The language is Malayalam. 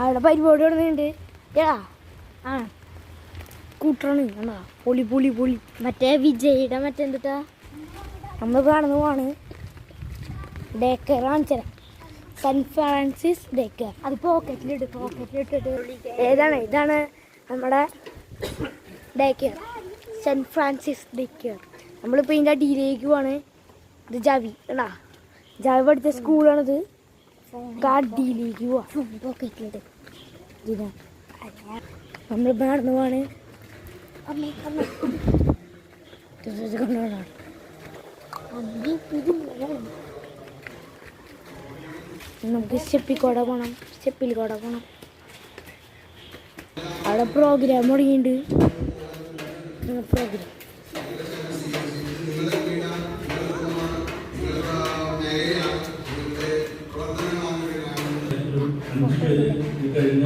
അവിടെ പരിപാടി തുടങ്ങിയിട്ടുണ്ട്. ഏടാ ആ കൂട്ടറാണ് കണ്ടാ പൊളി പൊളി പൊളി. മറ്റേ വിജയുടെ മറ്റെന്തിട്ടാ നമ്മൾ കാണുന്ന പോവാണ്. ഡേ കെയർ കാണിച്ചത് സെൻറ്റ് ഫ്രാൻസിസ് ഡേ കെയർ. അത് പോക്കറ്റിലിട്ടിട്ട് ഇതാണ് നമ്മുടെ day care Saint Francis day care. നമ്മളിപ്പോൾ ഇതിൻ്റെ അടിയിലേക്ക് പോവാണ്. ഇത് ജാവി കണ്ടാ ജാവി പഠിച്ച സ്കൂളാണിത്. അടിയിലേക്ക് പോവാ പോക്കറ്റിലിട്ട് ഇതിനാ നമ്മളിപ്പോൾ നടന്നു പോവാണ്. നമുക്ക് സ്റ്റെപ്പിൽ കൂടെ പോകണം. അവിടെ പ്രോഗ്രാം തുടങ്ങിയിട്ടുണ്ട്. പ്രോഗ്രാം കഴിഞ്ഞ